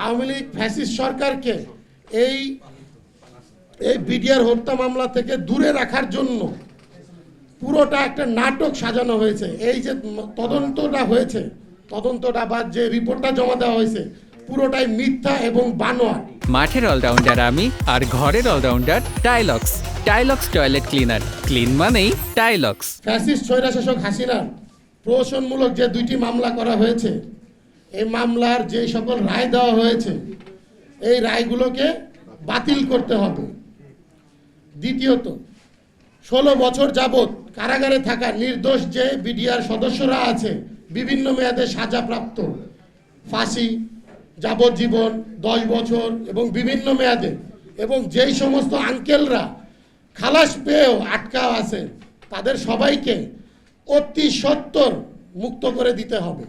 Awami League fascist সরকারকে এই এই বিডিআর হত্যা মামলা থেকে দূরে রাখার জন্য পুরোটা একটা নাটক সাজানো হয়েছে। এই যে তদন্তটা হয়েছে, তদন্তটা বা যে রিপোর্টটা জমা দেওয়া হয়েছে পুরোটাই মিথ্যা এবং বানোয়াট। মাঠের অলরাউন্ডার আমি, আর ঘরের allrounder Tylox. Tylox toilet cleaner, clean মানেই টাইলক্স। ফ্যাসিস্ট স্বৈরশাসক হাসিনার প্রহসনমূলক যে 2টি মামলা করা হয়েছে, এই মামলার যে সকল রায় দেওয়া হয়েছে এই রায়গুলোকে বাতিল করতে হবে। দ্বিতীয়ত, 16 বছর যাবৎ কারাগারে থাকা নির্দোষ যে বিডিআর সদস্যরা আছে, বিভিন্ন মেয়াদে সাজাপ্রাপ্ত, ফাঁসি, যাবজ্জীবন, 10 বছর এবং বিভিন্ন মেয়াদে, এবং যেই সমস্ত আঙ্কেলরা খালাস পেয়েও আটকা আছে তাদের সবাইকে অতি সত্বর মুক্ত করে দিতে হবে।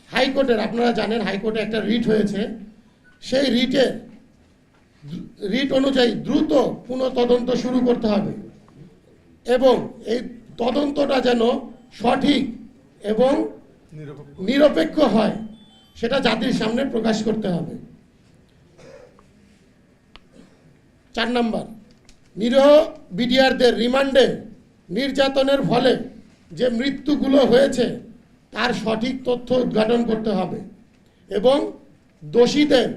হাইকোর্টের, আপনারা জানেন হাইকোর্টে একটা রিট হয়েছে, সেই রিট অনুযায়ী দ্রুত পুনঃ তদন্ত শুরু করতে হবে এবং এই তদন্তটা যেন সঠিক এবং নিরপেক্ষ হয় সেটা জাতির সামনে প্রকাশ করতে হবে। 4 নম্বর, নিরীহ বিডিআরদের রিমান্ডে নির্যাতনের ফলে যে মৃত্যুগুলো হয়েছে তার সঠিক তথ্য উদ্ঘাটন করতে হবে এবং দোষীদের,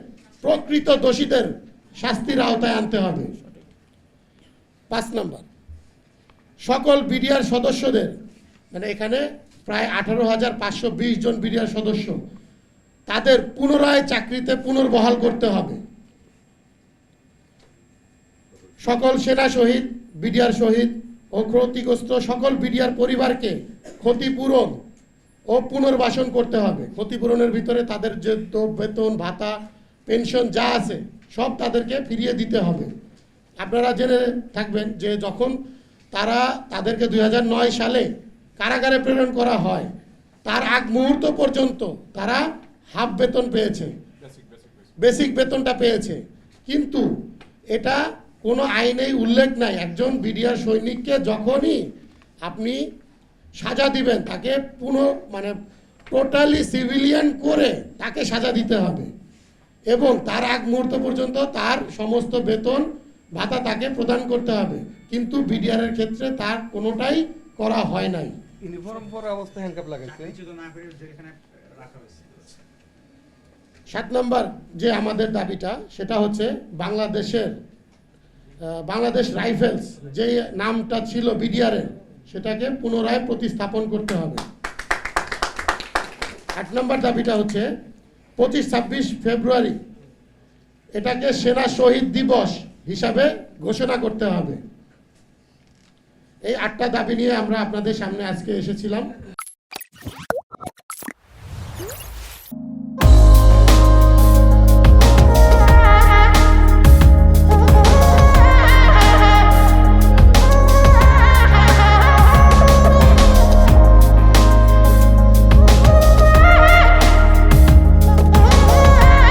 প্রকৃত দোষীদের শাস্তির আওতায় আনতে হবে। 5 নম্বর, সকল বিডিআর সদস্যদের, মানে এখানে প্রায় 18,520 জন বিডিআর সদস্য, তাদের পুনরায় চাকরিতে পুনর্বহাল করতে হবে। সকল সেনা শহীদ, বিডিআর শহীদ ও ক্ষতিগ্রস্ত সকল বিডিআর পরিবারকে ক্ষতিপূরণ ও পুনর্বাসন করতে হবে। ক্ষতিপূরণের ভিতরে তাদের যে বেতন, ভাতা, পেনশন যা আছে সব তাদেরকে ফিরিয়ে দিতে হবে। আপনারা জেনে থাকবেন যে যখন তাদেরকে 2009 সালে কারাগারে প্রেরণ করা হয়, তার আগ মুহূর্ত পর্যন্ত তারা হাফ বেতন পেয়েছে, বেসিক বেতনটা পেয়েছে, কিন্তু এটা কোনো আইনেই উল্লেখ নাই। একজন বিডিআর সৈনিককে যখনই আপনি সাজা দিবেন তাকে টোটালি সিভিলিয়ান করে তাকে সাজা দিতে হবে এবং তার আগ মুহূর্ত পর্যন্ত তার সমস্ত বেতন ভাতা তাকে প্রদান করতে হবে, কিন্তু বিডিআরের ক্ষেত্রে তার কোনোটাই করা হয় নাই। ইউনিফর্ম পরা অবস্থায় হ্যান্ডকাপ লাগাইছে। 7 নম্বর যে আমাদের দাবিটা সেটা হচ্ছে বাংলাদেশ রাইফেলস যে নামটা ছিল বিডিআরের সেটাকে পুনরায় প্রতিস্থাপন করতে হবে। 8 নম্বর দাবিটা হচ্ছে 25-26 ফেব্রুয়ারি এটাকে সেনা শহীদ দিবস হিসাবে ঘোষণা করতে হবে। এই 8টা দাবি নিয়ে আমরা আপনাদের সামনে আজকে এসেছিলাম।